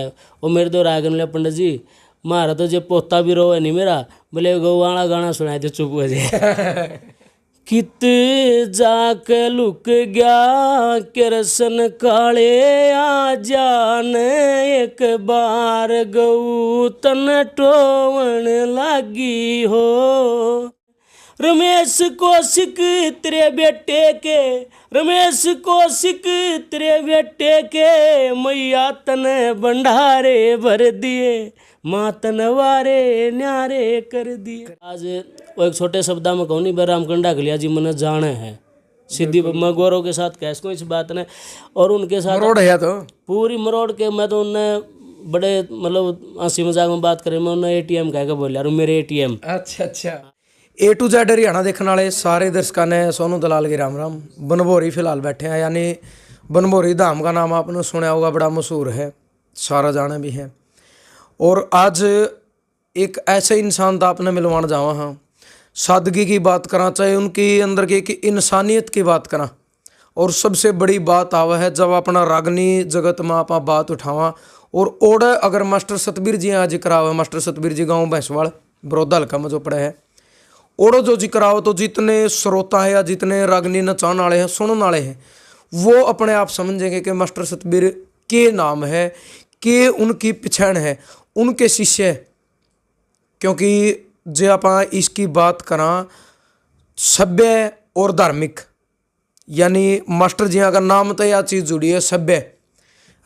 वो मेरे तो रागन ले पंडित जी मारा तो जे पोता भी रोवे नहीं मेरा बोले गौ वाला गाना सुनाए थे चुप हो जाए। कित जाके लुक गया किरसन काले आ जान एक बार गऊ तन टोवन लागी हो। रमेश कौशिक तेरे बेटे के रमेश कौशिक तेरे बेटे के मैया तने भंडारे भर दिए माँ तनवारे न्यारे कर दिए। आज वो एक छोटे शब्दा में कहूँ नहीं रामकंडा खलिया जी मैंने जाने हैं सिद्धि मैं गौरव के साथ कह सकूँ इस बात ने। और उनके साथ मरोड़ है तो पूरी मरोड़ के मैं तो उन्हें बड़े मतलब हंसी मजाक में बात करें मैं उन्हें एटीएम कह के बोल यार मेरे एटीएम। अच्छा A to Z हरियाणा देखने वाले सारे दर्शकों ने सोनू दलाल की राम राम। बनभोरी फिलहाल बैठे हैं, यानी बनभोरी धाम का नाम आपने सुना होगा, बड़ा मशहूर है, सारा जाना भी है। और आज एक ऐसे इंसान था आपने मिलवाना जावा। हाँ, सादगी की बात करा, चाहे उनकी अंदर की इंसानियत की बात करा, और सबसे बड़ी बात आवा है जब अपना रागनी जगत में आप बात उठावा। और ओड़ा अगर मास्टर सतबीर जी आज जिक्र आवा, मास्टर सतबीर जी गाँव भैंसवाड़ बरोदा हल्का में जो पड़े है, ओड़ो जो जिक्र आओ तो जितने श्रोता है या जितने रागनी नचाने वाले हैं सुनने वाले हैं वो अपने आप समझेंगे कि मास्टर सतबीर के नाम है, के उनकी पहचान है, उनके शिष्य। क्योंकि जो आप इसकी बात करा सभ्य और धार्मिक, यानी मास्टर जी का नाम तो यह चीज़ जुड़ी है सभ्य।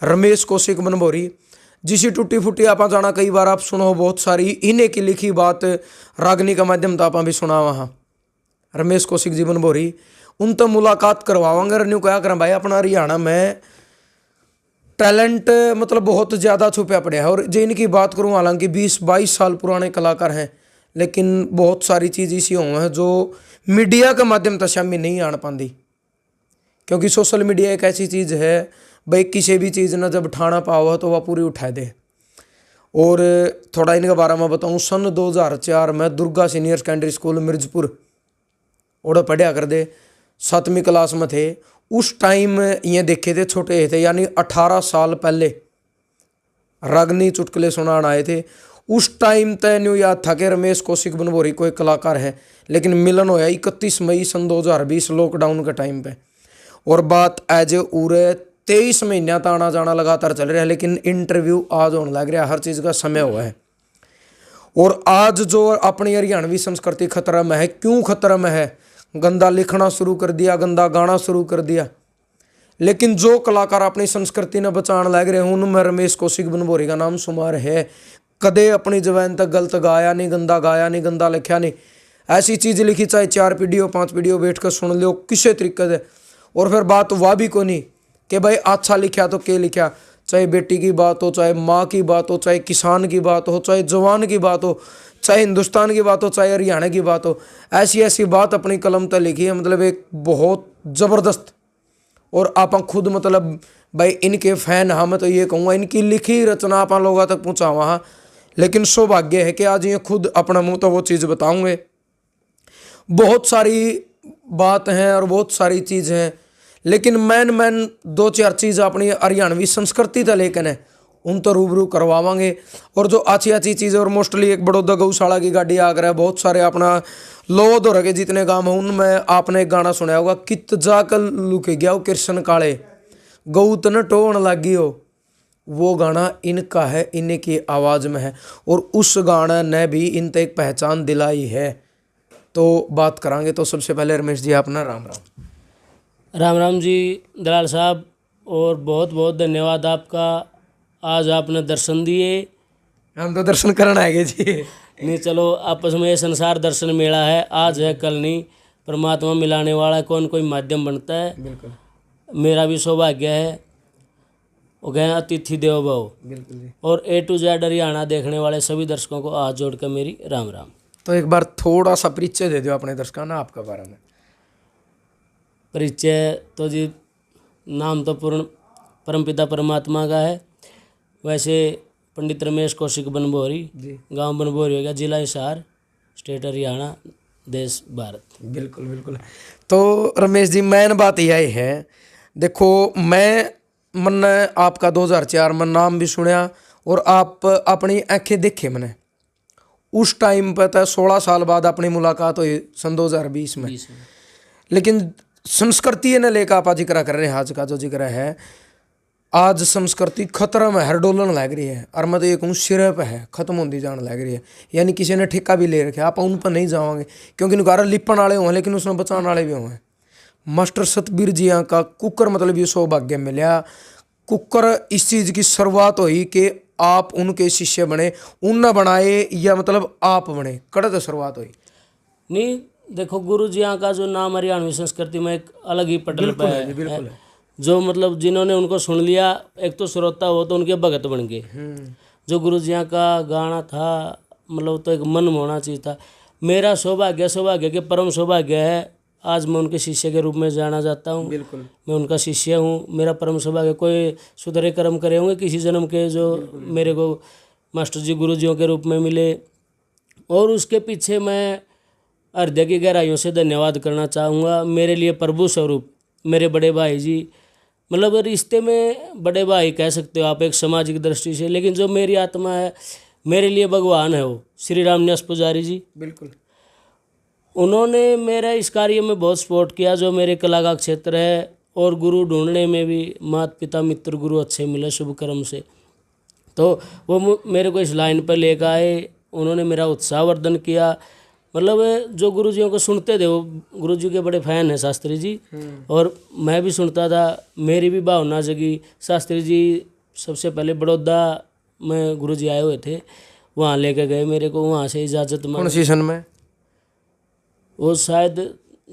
रमेश कौशिक बनभोरी जिसी टूटी फूटी आप जाना कई बार आप सुनो, बहुत सारी इन्हें की लिखी बात रागनी का माध्यम तो आप भी सुना। वहाँ रमेश कौशिक जी बनभोरी उन तो मुलाकात करवावांगे। न्यू क्या करें भाई, अपना हरियाणा में टैलेंट मतलब बहुत ज़्यादा छुपा पड़ा है। और जो इनकी बात करूँ, हालांकि 20-22 साल पुराने कलाकार हैं, लेकिन बहुत सारी चीज़ इसी हुई है जो मीडिया के माध्यम तक शामी नहीं आन पाती। क्योंकि सोशल मीडिया एक ऐसी चीज़ है भाई, किसी भी चीज़ ना जब ठाना पाओ तो वह पूरी उठा दे। और थोड़ा इनके बारे में बताऊँ, सन 2004 में Durga senior secondary school Mirzapur और पढ़िया कर दे, 7वीं क्लास में थे उस टाइम। ये देखे थे छोटे थे, यानी 18 साल पहले रागनी चुटकुले सुनाने आए थे। उस टाइम तय न्यू याद था कि रमेश कौशिक बनभोरी कोई कलाकार है, लेकिन मिलन होया 31 मई सन 2020 लॉकडाउन के टाइम पे। और बात एज उरे 23 महीना तो आना जाना लगातार चल रहा है, लेकिन इंटरव्यू आज होने लग रहा है, हर चीज़ का समय हुआ है। और आज जो अपनी हरियाणवी संस्कृति खतरा में है, क्यों खतरा में है? गंदा लिखना शुरू कर दिया, गंदा गाना शुरू कर दिया। लेकिन जो कलाकार अपनी संस्कृति ने बचाने लग रहे हैं उनमें रमेश कौशिक बनभोरी का नाम शुमार है। कदे अपनी जबान तक गलत गाया नहीं, गंदा गाया नहीं, गंदा लिखा नहीं। ऐसी चीज़ लिखी चाहे 4 पीढ़ियों 5 पीढ़ियों बैठ कर सुन लो किसी तरीके से। और फिर बात वह भी को नहीं कि भाई अच्छा लिखा तो क्या लिखा, चाहे बेटी की बात हो, चाहे माँ की बात हो, चाहे किसान की बात हो, चाहे जवान की बात हो, चाहे हिंदुस्तान की बात हो, चाहे हरियाणा की बात हो, ऐसी ऐसी बात अपनी कलम तक लिखी है। मतलब एक बहुत ज़बरदस्त। और आप खुद मतलब भाई इनके फैन, हाँ मैं तो ये कहूँगा इनकी लिखी रचना आप लोगों तक पहुँचा वहाँ। लेकिन सौभाग्य है कि आज ये खुद अपना मुँह तो वो चीज़ बताऊँगे। बहुत सारी बात हैं और बहुत सारी चीज़ हैं, लेकिन मैन 2-4 चीज़ अपनी हरियाणवी संस्कृति तो लेकिन है उन तो रूबरू करवावांगे। और जो अच्छी चीज़, और मोस्टली एक बड़ौदा गौशाला की गाड़ी आ कर है, बहुत सारे अपना लोह दौर के जितने गांव हैं उनमें आपने एक गाना सुना होगा, कित जाकर लुक गया कृष्ण काले गऊ तन टोन लागी हो। वो गाना इनका है, इन्हीं की आवाज़ में है, और उस गाना ने भी इन तक एक पहचान दिलाई है। तो बात करांगे तो सबसे पहले रमेश जी अपना राम राम। राम राम जी दलाल साहब, और बहुत बहुत धन्यवाद आपका। आज आपने दर्शन दिए, हम तो दर्शन करना आएंगे जी। नहीं चलो आपस में ये संसार दर्शन मेला है, आज है कल नहीं, परमात्मा मिलाने वाला कौन कोई माध्यम बनता है। बिल्कुल, मेरा भी सौभाग्य है, वो गए अतिथि देवो भव। बिल्कुल जी। और A to Z हरियाणा देखने वाले सभी दर्शकों को हाथ जोड़कर मेरी राम राम। तो एक बार थोड़ा सा परिचय दे दो अपने दर्शकों ना आपका बारे में। परिचय तो जी नाम तो पूर्ण परमपिता परमात्मा का है। वैसे पंडित रमेश कौशिक बनभोरी, गांव बनभोरी हो गया, जिला हिसार, स्टेट हरियाणा, देश भारत। बिल्कुल बिल्कुल। तो रमेश जी मेन बात यह है, देखो मैं मैंने आपका 2004 में नाम भी सुना और आप अपनी आंखें देखे मैंने उस टाइम पर तो 16 साल बाद अपनी मुलाकात हुई सन 2020 में। लेकिन संस्कृति ने लेकर आप जिक्र कर रहे हैं, आज का जो जिक्र है, आज संस्कृति खतरा में हर डोलन लग रही है और मैं तो ये कहूँ सिरे पे है, खत्म होती जाने लग रही है। यानी किसी ने ठेका भी ले रखा, आप उन पर नहीं जाओगे क्योंकि नुकारा लिपन वाले हुए लेकिन उसने बचाने वाले भी हुए। मास्टर सतबीर जी का कुकर मतलब ये सौभाग्य मिला, कुकर इस चीज़ की शुरुआत हुई कि आप उनके शिष्य बने, उन बनाए या मतलब आप बने, कड़े तो शुरुआत हुई नहीं। देखो गुरु जी का जो नाम हरियाणवी संस्कृति में एक अलग ही पटल पे है, बिल्कुल है। जो मतलब जिन्होंने उनको सुन लिया, एक तो श्रोता हो तो उनके भगत बन गए। जो गुरु जी का गाना था मतलब तो एक मन में होना चाहिए था। मेरा सौभाग्य के परम सौभाग्य है, आज मैं उनके शिष्य के रूप में जाना जाता हूँ। बिल्कुल मैं उनका शिष्य हूँ, मेरा परम सौभाग्य। कोई सुधरे कर्म करे होंगे किसी जन्म के जो मेरे को मास्टर जी गुरु जियों के रूप में मिले, और उसके पीछे मैं हृदय की गहराइयों से धन्यवाद करना चाहूँगा। मेरे लिए प्रभु स्वरूप मेरे बड़े भाई जी, मतलब रिश्ते में बड़े भाई कह सकते हो आप एक सामाजिक दृष्टि से, लेकिन जो मेरी आत्मा है मेरे लिए भगवान है वो श्री रामन्यास पुजारी जी। बिल्कुल उन्होंने मेरा इस कार्य में बहुत सपोर्ट किया जो मेरे कला का क्षेत्र है, और गुरु ढूंढने में भी माता पिता मित्र गुरु अच्छे मिले शुभ कर्म से, तो वो मेरे को इस लाइन पर लेकर आए। उन्होंने मेरा उत्साहवर्धन किया। मतलब जो गुरु जियों को सुनते थे, वो गुरु जी के बड़े फैन हैं शास्त्री जी, और मैं भी सुनता था, मेरी भी भावना जगी। शास्त्री जी सबसे पहले बड़ौदा में गुरु जी आए हुए थे, वहाँ लेकर गए मेरे को, वहाँ से इजाज़त कौन मांगी। सी सन में? वो शायद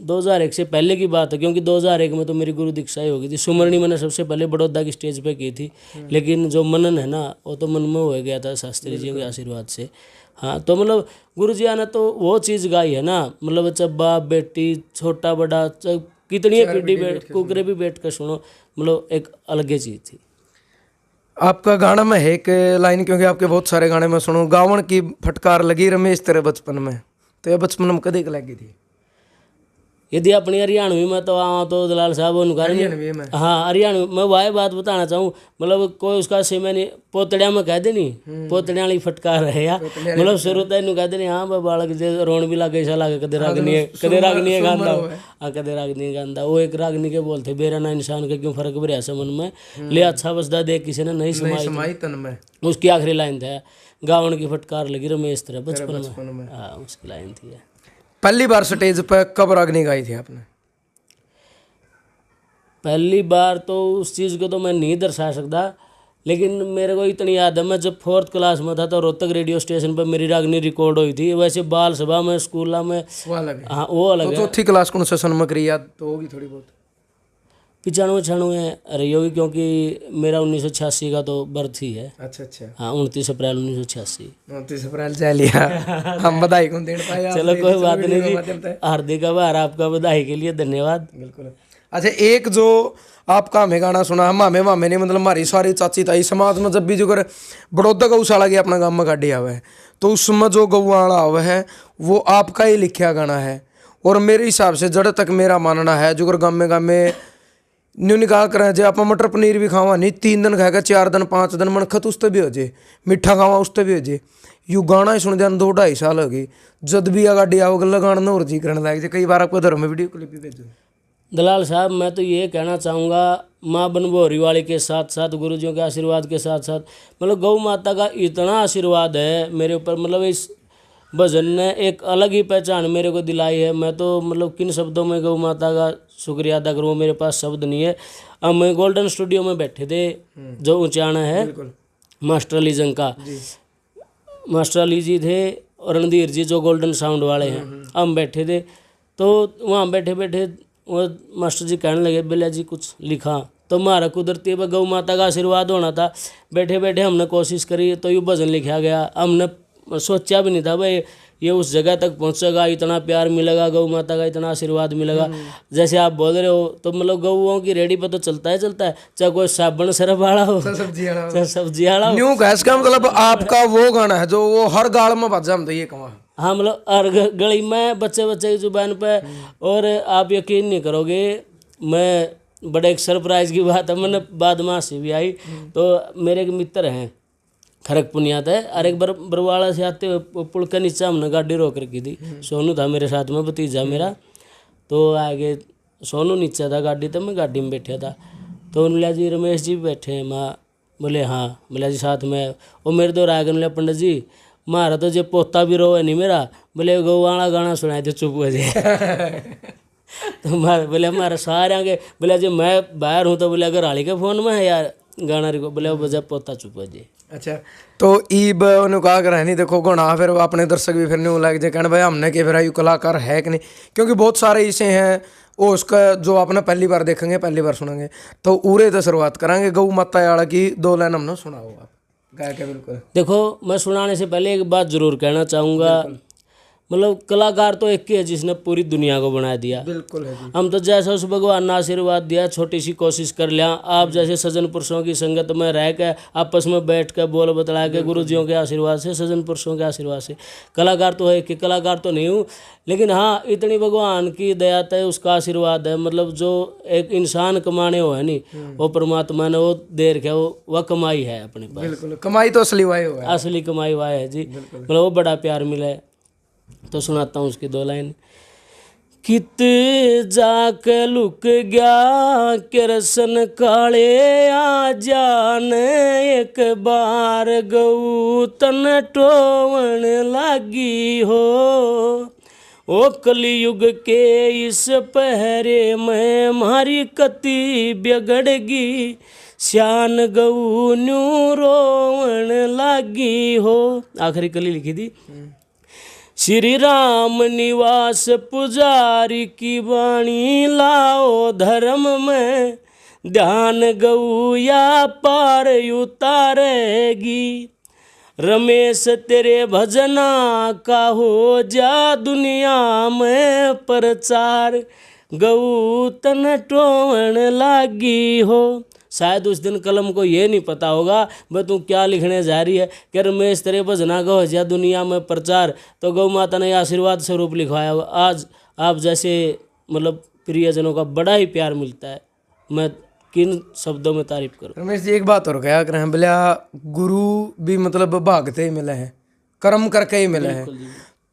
2001 से पहले की बात है, क्योंकि 2001 में तो मेरी गुरु दीक्षा ही हो गई थी। सुमरनी मैंने सबसे पहले बड़ौदा की स्टेज पे की थी, लेकिन जो मनन है ना वो तो मन में हो गया था शास्त्री जी के आशीर्वाद से। हाँ, तो मतलब गुरु जी ने तो वो चीज़ गाई है ना, मतलब चाहे बाप बेटी छोटा बड़ा चाहे कितनी पीढ़ी बैठ कुकरे भी बैठ कर सुनो, मतलब एक अलग ही चीज़ थी। आपका गाना में है एक लाइन, क्योंकि आपके बहुत सारे गाने में सुनो, गावन की फटकार लगी रमेश तेरे बचपन में, तो ये बचपन में कदे लगी थी? यदि अपनी हरियाणवी में तो आवा तो दलाल साहब हरियाणवी में? हाँ हरियाणवी में। वही बात बताना चाहूँ, मतलब कोई उसका से मैंने पोतड़िया में कह देनी, पोतड़िया वाली फटकार है यार, मतलब शुरू तक कह देनी हाँ भाई बालक जे रोन भी लागे ऐसा लागे कदे रागनी है गांदा, हाँ कदे रागनी है गांदा। वो एक रागनी के बोलते बेरा ना इंसान के क्यों फर्क भरिया से मन में, ले अच्छा बसदा देख किसी ने नहीं समाई तन में। उसकी आखिरी लाइन था गावन की फटकार लगी रमेश तेरे बचपन में, हाँ उसकी लाइन थी। पहली बार स्टेज पर कब रागनी गाई थी आपने? पहली बार तो उस चीज़ को तो मैं नहीं दर्शा सकता, लेकिन मेरे को इतनी याद है, मैं जब 4th क्लास में था तो रोहतक रेडियो स्टेशन पर मेरी रागनी रिकॉर्ड हुई थी। वैसे बाल सभा में स्कूल में वो अलग है। हाँ वो अलग है। तो 4th क्लास कौन सेशन में करी याद तो होगी थोड़ी बहुत? 95 रही होगी, क्योंकि मेरा 1986 का तो बर्थ ही है। अच्छा हाँ 29 अप्रैल 1986। 29 अप्रैल जा लिया हम बधाई कौन देने पाए? चलो कोई बात नहीं जी, हार्दिक आभार आपका, बधाई के लिए धन्यवाद। बिल्कुल। अच्छा, एक जो आपका हमें गाना सुना, हम मामे ने मतलब हमारी सारी चाची ताई समाज में जब भी जो कर बड़ौदा गौशाला की अपना गाँव में गाड़ी आवे है, तो उसमें जो गौवाड़ा आवे है वो आपका ही लिखा गाना है। और मेरे हिसाब से जड़ तक मेरा मानना है जो कर गाँव में न्यू निकाल कर जे आप मटर पनीर भी खावा नहीं, 3 दिन खाएगा 4 दिन 5 दिन मन खत उस भी हो जाए, मीठा खावा उस भी हो जाए। यू गाना ही सुन जान 2-2.5 साल हो गई, जब भी आ गाड़ी आओ गला गाना और जी करने लग जाए। कई बार आपको धर्म में वीडियो क्लिप भी भेजो। दलाल साहब मैं तो ये कहना चाहूँगा, माँ बनभोरी वाले के साथ साथ गुरुजियों के आशीर्वाद के साथ साथ मतलब गौ माता का इतना आशीर्वाद है मेरे ऊपर, मतलब इस भजन ने एक अलग ही पहचान मेरे को दिलाई है। मैं तो मतलब किन शब्दों में गौ माता का शुक्रिया अदा करूँ, मेरे पास शब्द नहीं है। अब मैं गोल्डन स्टूडियो में बैठे थे जो ऊंचाना है मास्टर अली जंग का, मास्टर अली जी थे और रणधीर जी जो गोल्डन साउंड वाले हैं, हम बैठे थे। तो वहाँ बैठे बैठे वो मास्टर जी कहने लगे बेला जी कुछ लिखा, तो हमारा कुदरती गौ माता का आशीर्वाद होना था। बैठे बैठे हमने कोशिश करी तो ये भजन लिखा गया। हमने सोचा भी नहीं था भाई ये उस जगह तक पहुंचेगा, इतना प्यार मिलेगा, गौ माता का इतना आशीर्वाद मिलेगा। जैसे आप बोल रहे हो तो मतलब गौओं की रेडी पर तो चलता है चाहे कोई साबुन सरफ वाला हो चाहे सब्जी वाला हो। न्यू गैस का मतलब आपका वो गाना है जो वो हर गाल में बज जाता है, ये कमा। हाँ मतलब हर गली में बच्चे की जुबान पे। और आप यकीन नहीं करोगे, मैं बड़े एक सरप्राइज की बात है, मैंने बाद में से भी आई। तो मेरे एक मित्र हैं खरक पुनियात है, और एक बार बरवाड़ा से आते हुए पुल के नीचे हमने गाड़ी रोक रखी थी। सोनू था मेरे साथ में, भतीजा मेरा। तो आगे सोनू नीचे था गाड़ी, तो मैं गाड़ी में बैठा था। तो उन्होंने जी रमेश जी बैठे हैं माँ? बोले हाँ। बोला जी साथ में वो मेरे दो राय बोले पंडित जी मारा तो जो पोता भी रो है नहीं मेरा। बोले गौवाड़ा गाना सुनाए थे चुप हो जाए। तो बोले हमारा सारे आगे। बोले जी मैं बाहर हूँ, तो बोले अगर हाली के फोन में है यार गाना रिको। बोले वो बजा पोता चुप हो जाए। अच्छा, तो ईब उन्होंने कहा कर है नहीं देखो गुना, फिर अपने दर्शक भी फिर नहीं लग जाए कहने भाई हमने के फिर यू कलाकार है कि नहीं, क्योंकि बहुत सारे ऐसे हैं वो उसका जो आपने पहली बार देखेंगे पहली बार सुनेंगे। तो उरे तो शुरुआत करेंगे गौ माता याड़ा की 2 लाइन हमने सुना होगा गा के। बिल्कुल देखो, मैं सुनाने से पहले एक बात जरूर कहना चाहूँगा, मतलब कलाकार तो एक ही है जिसने पूरी दुनिया को बना दिया। बिल्कुल है जी। हम तो जैसा उस भगवान ने आशीर्वाद दिया, छोटी सी कोशिश कर लिया। आप जैसे सज्जन पुरुषों की संगत में रह के आपस में बैठ कर बोल बतला के गुरुजियों के आशीर्वाद से, सज्जन पुरुषों के आशीर्वाद से कलाकार तो है कि कलाकार तो नहीं हूँ, लेकिन हाँ इतनी भगवान की दया है, उसका आशीर्वाद है। मतलब जो एक इंसान कमाने हो है नहीं, वो परमात्मा ने वो दे रखा, वह कमाई है अपने पास। बिल्कुल कमाई तो असली वाई होगा, असली कमाई हुआ है जी। मतलब वो बड़ा प्यार मिला है। तो सुनाता हूँ उसकी 2 लाइन। कित जाके लुक गया किरसन काले आ जान, एक बार गऊ तन टोवन लागी हो। ओ कलयुग के इस पहरे में मारी कति बिगड़गी, श्यान गऊ न्यू रोवन लागी हो। आखिरी कली लिखी थी। श्री राम निवास पुजारी की वाणी लाओ धर्म में, ध्यान गऊ या पार उतारेगी। रमेश तेरे भजना का हो जा दुनिया में प्रचार, गऊ तन टोवन लागी हो। शायद उस दिन कलम को ये नहीं पता होगा भाई तू क्या लिखने जा रही है कि रमेश तेरे भजना का हो जा दुनिया में प्रचार, तो गौ माता ने आशीर्वाद स्वरूप लिखवाया होगा। आज आप जैसे मतलब प्रियजनों का बड़ा ही प्यार मिलता है, मैं किन शब्दों में तारीफ करूं। रमेश जी एक बात और क्या करें, बोलिया गुरु भी मतलब भागते ही मिले हैं, कर्म करके ही मिले हैं।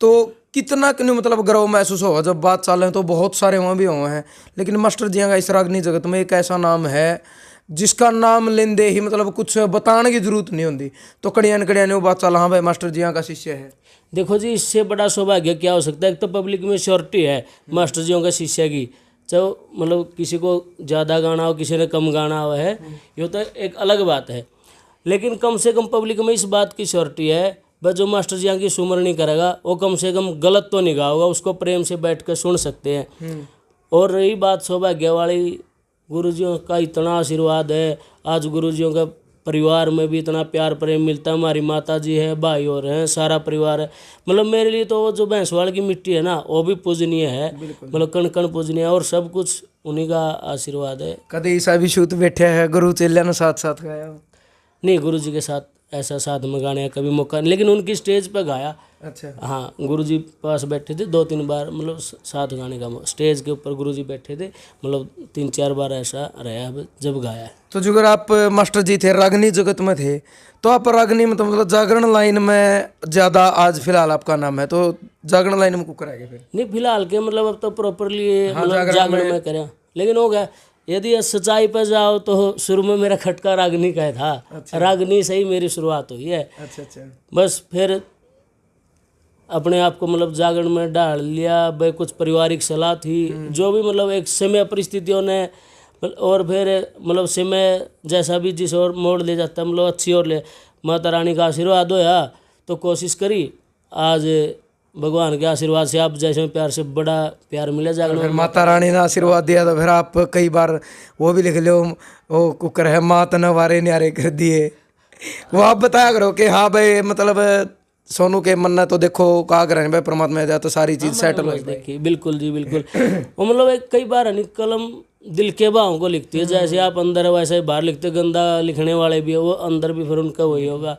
तो कितना क्यों मतलब गर्व महसूस होगा जब बात चाले तो बहुत सारे वहाँ भी हुए हैं, लेकिन मास्टर जी का इस रागनी जगत में एक ऐसा नाम है जिसका नाम लेंदे ही मतलब कुछ बताने की जरूरत नहीं होती। तो कड़ियान ने वो बात चला हाँ भाई मास्टर जी का शिष्य है। देखो जी, इससे बड़ा सौभाग्य क्या हो सकता है। एक तो पब्लिक में श्योरिटी है मास्टर जी का शिष्य की, चाहे मतलब किसी को ज़्यादा गाना हो किसी ने कम गाना हो है, ये तो एक अलग बात है। लेकिन कम से कम पब्लिक में इस बात की श्योरिटी है बस जो मास्टर जी की सुमर नहीं करेगा वो कम से कम गलत तो नहीं गाओगा, उसको प्रेम से बैठ कर सुन सकते हैं। और रही बात सौभाग्य वाली, गुरुजियों का इतना आशीर्वाद है, आज गुरुजियों का परिवार में भी इतना प्यार प्रेम मिलता है। हमारी माता जी है, भाई और हैं, सारा परिवार है। मतलब मेरे लिए तो वो जो भैंसवाड़ की मिट्टी है ना वो भी पूजनीय है, मतलब कण कण पूजनीय है, और सब कुछ उन्हीं का आशीर्वाद है। कभी ऐसा भी शूट बैठे हैं गुरु चेलिया ने साथ साथ गाया? नहीं, गुरु जी के साथ ऐसा साथ में गाने का कभी मौका नहीं, लेकिन उनकी स्टेज पर गाया। अच्छा हाँ, गुरुजी पास बैठे थे 2-3 बार, मतलब साथ गाने का स्टेज के ऊपर गुरुजी बैठे थे, मतलब 3-4 बार ऐसा रहा जब गाया। तो जो अगर आप मास्टर जी थे रागनी जगत में थे, तो आप रागनी में तो मतलब जागरण लाइन में ज़्यादा आज फिलहाल आपका नाम है, तो जागरण लाइन में कुकर आएगा फिर? नहीं, फिलहाल के मतलब अब तो प्रॉपरली जागरण में करें, लेकिन हो गया। यदि सच्चाई पर जाओ तो शुरू में मेरा खटका रागनी का था। अच्छा। रागनी से ही मेरी शुरुआत हुई है। अच्छा। बस फिर अपने आप को मतलब जागरण में डाल लिया भाई, कुछ पारिवारिक सलाह थी जो भी मतलब एक समय परिस्थितियों ने, और फिर मतलब समय जैसा भी जिस और मोड़ ले जाता मतलब अच्छी ओर ले, माता रानी का आशीर्वाद होया तो कोशिश करी। आज भगवान के आशीर्वाद से आप जैसे प्यार से बड़ा प्यार मिला जागरण। फिर माता रानी ने आशीर्वाद दिया तो फिर आप कई बार वो भी लिख लो, वो कुकर है मात नवारे न्यारे कर दिए, वो आप बताया करो कि हाँ भाई मतलब सोनू के मन ने तो देखो कहा करें भाई परमात्मा जाए तो सारी चीज सेटल हो देखिए। बिल्कुल जी बिल्कुल। वो मतलब एक कई बार है कलम दिल के भावों को लिखती है, जैसे आप अंदर है वैसे ही बाहर लिखते। गंदा लिखने वाले भी है वो अंदर भी फिर उनका वही होगा।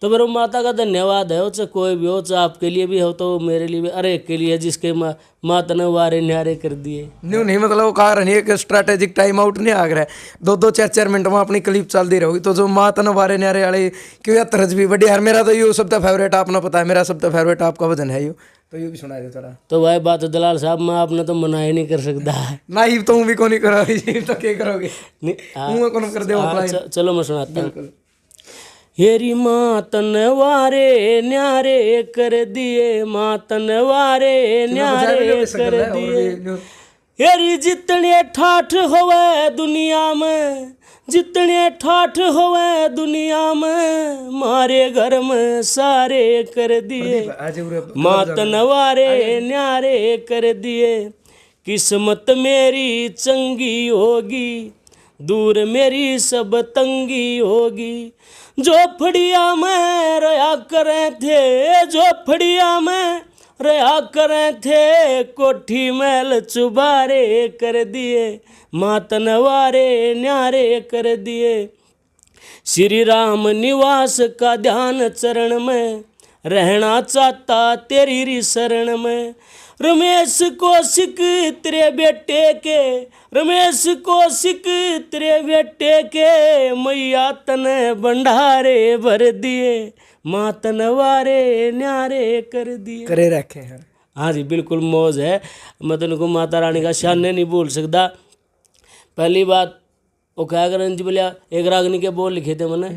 तो मेरे माता का धन्यवाद है, चाहे कोई भी हो, चाहे आपके लिए भी हो तो मेरे लिए भी, अरे एक के लिए जिसके माता ने वारे न्यारे कर दिए। न्यू नहीं मतलब वो कहा नहीं एक स्ट्रैटेजिक टाइम आउट नहीं आ रहा है, 2-2 4-4 मिनट में अपनी क्लिप चलती रहोगी तो जो माता ने वारे न्यारे वाले क्यों या तरज भी बढ़िया यार। मेरा तो यू सबसे फेवरेट आपने पता है, मेरा सबसे फेवरेट आपका भजन है यू, तो यू भी सुना दे थोड़ा। तो भाई बात है दलाल साहब, मैं आपने तो मना ही नहीं कर सकता है। नाइव तो भी को नहीं करोगे तो क्या करोगे, नहीं, मुंह कौन कर दे। चलो मैं सुनाता हूँ। हेरी मातन वारे न्यारे कर दिए, मातन वारे न्यारे कर दिए। हेरी जितने ठाठ होवे दुनिया में, जितने ठाठ होवे दुनिया में, मारे घर में सारे कर दिए, मातन वारे न्यारे कर दिए। किस्मत मेरी चंगी होगी, दूर मेरी सब तंगी होगी। झोपड़िया में रहा करे थे, झोपड़िया में रहा करे थे, कोठी महल चुबारे कर दिए, मातन वारे न्यारे कर दिए। श्री राम निवास का ध्यान चरण में, रहना चाहता तेरी री शरण में। रमेश कौशिक तेरे बेटे के, रमेश कौशिक तेरे बेटे के, मैया तने भंडारे भर दिए, मातन वारे न्यारे कर दिए। करे रखे हैं। हाँ जी बिल्कुल मौज है, मैं तो उनको माता रानी का शान नहीं भूल सकता। पहली बात वो क्या करें जी बोलिया, एक रागनी के बोल लिखे थे मैंने,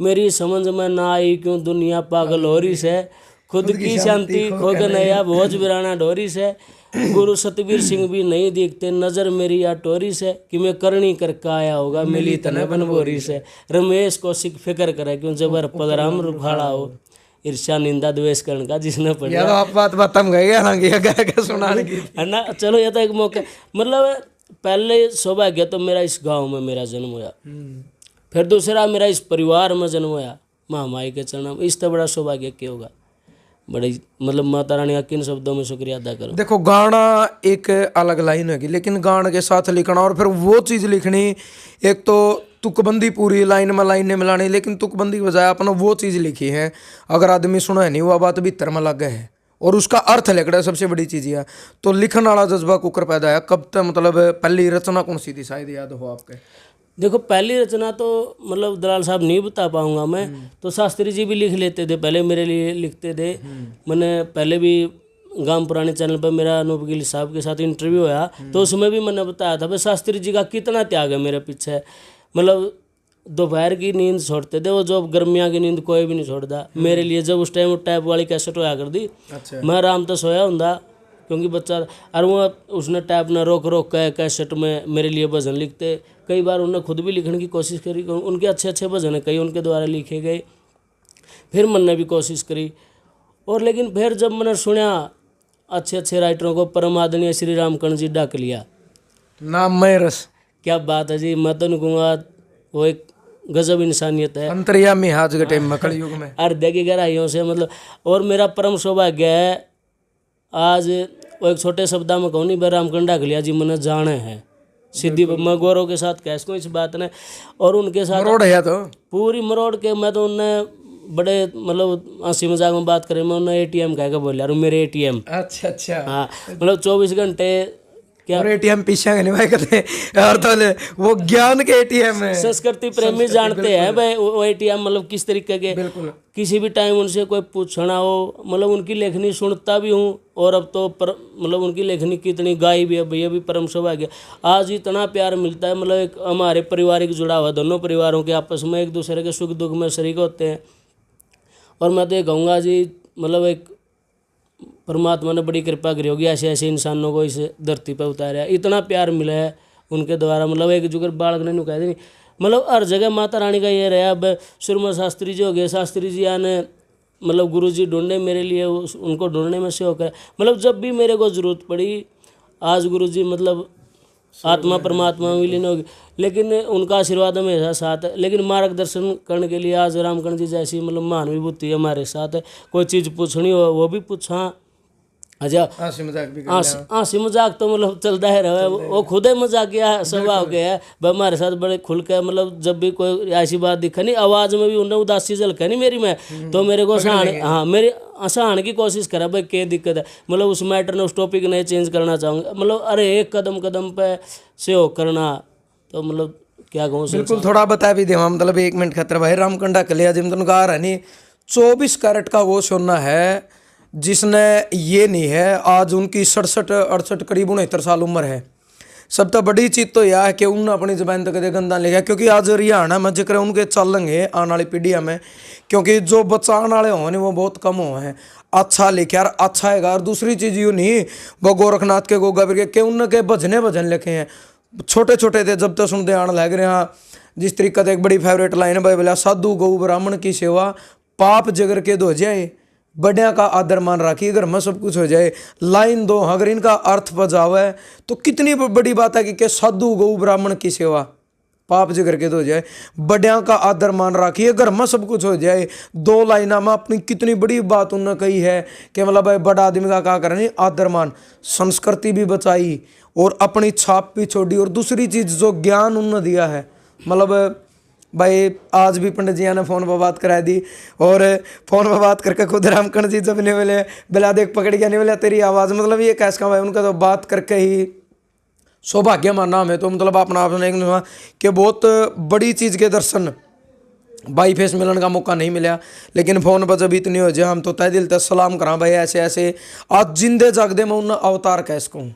मेरी समझ में ना आई क्यों दुनिया पागल हो रही से, खुद की शांति खो के नया भोज बिराना डोरी से। गुरु सतबीर सिंह भी नहीं देखते, नजर मेरी या टोरी से, कि मैं करनी करके आया होगा मिली तने बनबोरी से। रमेश कौशिक फिक्र करे क्यों जबर पदराम रुखाड़ा हो, ईर्ष्या निंदा द्वेष करण का जिसने पढ़ा। यार आप बात हम गए क्या सुनाने की है ना। चलो ये तो एक मौका, मतलब पहले सौभाग्य तो मेरा इस गांव में मेरा जन्म हुआ, फिर दूसरा मेरा इस परिवार में जन्म हुआ महामाई के चरण में। इस तो बड़ा सौभाग्य क्या होगा, बड़ी मतलब माता रानी का किन शब्दों में शुक्रिया अदा करो। देखो गाना एक अलग लाइन होगी, लेकिन गाने के साथ लिखना और फिर वो चीज़ लिखनी, एक तो तुकबंदी पूरी लाइन में लाइन मिलानी, लेकिन तुकबंदी के बजाय अपना वो चीज़ लिखी है, अगर आदमी सुना है नहीं वो बात भीतर में लग गए है और उसका अर्थ लिखना है, सबसे बड़ी चीज़ है। तो लिखने वाला जज्बा कुकर पैदा है कब तक, मतलब पहली रचना कौन सी थी शायद याद हो आपके? देखो पहली रचना तो मतलब दलाल साहब नहीं बता पाऊंगा मैं, तो शास्त्री जी भी लिख लेते थे, पहले मेरे लिए लिखते थे। मैंने पहले भी गांव पुराने चैनल पर मेरा अनूप गिल साहब के साथ इंटरव्यू आया, तो उसमें भी मैंने बताया था भाई शास्त्री जी का कितना त्याग है मेरे पीछे। मतलब दोपहर की नींद छोड़ते थे वो, जो गर्मियाँ की नींद कोई भी नहीं छोड़ता मेरे लिए। जब उस टाइम टैप वाली कैसेट होया कर दी, मैं आराम तो सोया हूँ क्योंकि बच्चा, और वो उसने टैप न रोक रोक के कैसेट में मेरे लिए भजन लिखते। कई बार उन्होंने खुद भी लिखने की कोशिश करी, उनके अच्छे अच्छे भजन है, कई उनके द्वारा लिखे गए। फिर मैंने भी कोशिश करी, और लेकिन फिर जब मैंने सुना अच्छे अच्छे राइटरों को, परम आदरणीय श्री रामकर्ण जी डाक लिया, नाम मैं रस, क्या बात है जी। मैं तो नहीं कहूँगा, वो एक गजब इंसानियत है, अंतर्यामी आज के टाइम में कलयुग में हृदय की गहराइयों से मतलब। और मेरा परम सौभाग्य है आज, वो एक छोटे शब्दा में कहूँ नहीं, भाई रामकर्ण डाक लिया जी मैंने जाने हैं सिद्धि, मैं गौरव के साथ कह सकूँ इस बात ने। और उनके साथ मरोड़ है तो पूरी मरोड़ के, मैं तो उनने बड़े मतलब हंसी मजाक में बात करें, मैं उन्हें एटीएम कह के बोल यार मेरे एटीएम। अच्छा हाँ मतलब 24 घंटे क्या, और एटीएम पीछे नहीं भाई कहते और तो वो ज्ञान के एटीएम है। संस्कृति प्रेमी जानते हैं भाई वो एटीएम मतलब किस तरीके के। बिल्कुल किसी भी टाइम उनसे कोई पूछना हो, मतलब उनकी लेखनी सुनता भी हूँ, और अब तो मतलब उनकी लेखनी कितनी गाई भी है भैया, भी परम सौभाग्य। आज इतना प्यार मिलता है, मतलब एक हमारे पारिवारिक जुड़ा हुआ, दोनों परिवारों के आपस में एक दूसरे के सुख दुख में शरीक होते हैं। और मैं तो ये कहूँगा जी, मतलब एक परमात्मा ने बड़ी कृपा करी होगी, ऐसे ऐसे इंसानों को इस धरती पर उतारा, इतना प्यार मिला है उनके द्वारा। मतलब एक जुगर बालक ने कह दी, मतलब हर जगह माता रानी का ये रहा। अब सुरमा शास्त्री जी हो गए, शास्त्री जी आने मतलब गुरु जी ढूंढे मेरे लिए, उनको ढूंढने में से होकर मतलब जब भी मेरे को ज़रूरत पड़ी, आज गुरु जी मतलब आत्मा परमात्मा में विलीन होगी, लेकिन उनका आशीर्वाद हमेशा साथ है। लेकिन मार्गदर्शन करने के लिए आज रामकर्ण जी जैसी मतलब महान विभूति हमारे साथ है। कोई चीज़ पूछनी हो वो भी पूछा, अच्छा हंसी मजाक भी कर हंसी मजाक तो मतलब चलता है रहा, वो खुद ही मजाकिया स्वभाव के है। हमारे साथ बड़े खुल के मतलब जब भी कोई ऐसी बात दिखा नहीं, आवाज में भी उन्हें उदासी झलका नहीं मेरी में, तो मेरे को मेरी हंसाने की कोशिश करा भाई क्या दिक्कत है, मतलब उस मैटर ने उस टॉपिक नहीं चेंज करना चाहूँगा, मतलब अरे एक कदम कदम पे से हो करना, तो मतलब क्या कहूँ। बिल्कुल थोड़ा बता भी देवा, मतलब 1 मिनट खतर भाई रामकंडा कलिया जिम तुम कहा रहा नहीं 24 कैरेट का वो सोना है जिसने ये नहीं है, आज उनकी 67-68 करीब 69 साल उम्र है। सब तो बड़ी चीज़ तो यह है कि उन्होंने अपनी जबान तक गंदा लिखा, क्योंकि आज हरियाणा में जिक्र उनके चलेंगे आने वाली पीढ़िया में, क्योंकि जो बचाने वाले होने वो बहुत कम हो हैं। अच्छा लिखे यार, अच्छा है। और दूसरी चीज़ यूँ नहीं वो गोरखनाथ के गोगा के उनके भजन लिखे हैं, छोटे छोटे थे जब तक सुनते आने लग रहे हैं। जिस तरीके से एक बड़ी फेवरेट लाइन है भाई बोला, साधु गौ ब्राह्मण की सेवा पाप जगर के धो जाए, बड़िया का आदर मान रखिए, घर में सब कुछ हो जाए। लाइन 2 अगर इनका अर्थ बजावे तो कितनी बड़ी बात है कि साधु गौ ब्राह्मण की सेवा पाप जगर के धो जाए, बड़िया का आदर मान रखिए, घर में सब कुछ हो जाए। 2 लाइना में अपनी कितनी बड़ी बात उन्होंने कही है कि मतलब भाई बड़ा आदमी का क्या करनी, आदर मान, संस्कृति भी बचाई और अपनी छाप भी छोड़ी। और दूसरी चीज़ जो ज्ञान उन्होंने दिया है, मतलब भाई आज भी पंडित जी ने फ़ोन पर बात करा दी, और फ़ोन पर बात करके खुद रामकंड जी जब नहीं मिले बिला देख पकड़ गया, नहीं मिला तेरी आवाज़, मतलब ये कैसे का भाई उनका तो बात करके ही सौभाग्य मानना हमें, तो मतलब अपना आप कि बहुत बड़ी चीज़ के दर्शन बाई फेस मिलने का मौका नहीं मिला, लेकिन फ़ोन पर जब इतनी हो जाए हम तो तय दिल तक सलाम करा भाई, ऐसे ऐसे आज जिंदे जागदे में उन अवतार कह सकूँ,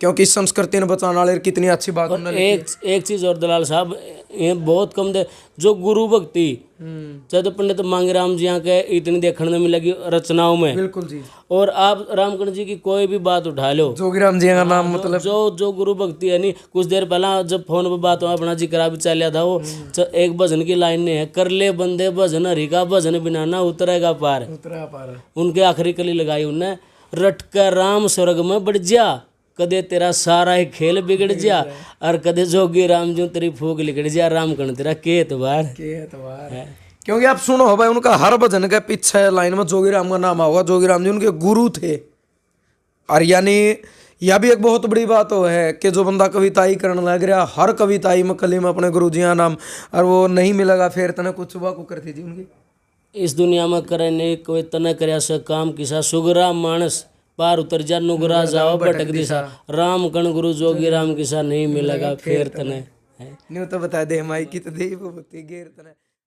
क्योंकि इस संस्कृति ने बचाने वाले कितनी अच्छी बात और एक चीज़ और दलाल साहब, ये बहुत कम दे जो गुरु भक्ति चाहे तो पंडित मांगराम जी के इतनी देखने में मिलेगी रचनाओं में। बिल्कुल जी। और आप रामकंड जी की कोई भी बात उठा लो, जोगीराम जी का नाम मतलब जो गुरु भक्ति है नहीं, कुछ देर पहला जब फोन पर बात हुआ अपना जिक्र भी चलिया था, वो एक भजन की लाइन ने है, कर ले बंदे भजन हरि का भजन बिना ना उतरेगा पार, उनके आखिरी कली लगाई उनने, रट कर राम स्वर्ग में बढ़ जा, कदे तेरा सारा ही खेल बिगड़ जा, और कदे जोगी राम जो तेरी फूक लिगड़ जा, रामकंड तेरा के एतबार। क्योंकि आप सुनो हो भाई उनका हर भजन के पीछे लाइन में जोगीराम का नाम होगा, जोगीराम जी उनके गुरु थे। और यानी यह भी एक बहुत बड़ी बात हो है कि जो बंदा कविताई करने लग रहा, हर कविताई में कली में अपने गुरु जी का नाम, और वो नहीं मिलेगा फिर तने कुछ हुआ को करती जी उनकी। इस दुनिया में करे नहीं कोई तना करया से काम किसा, सुगरा मानस पार उतर जा, नुगरा जाओ भटक दिशा, राम कण गुरु जोगी राम किसा नहीं मिलेगा फिर तने। नहीं तो बता दे माई की तो दे वो गेर तने।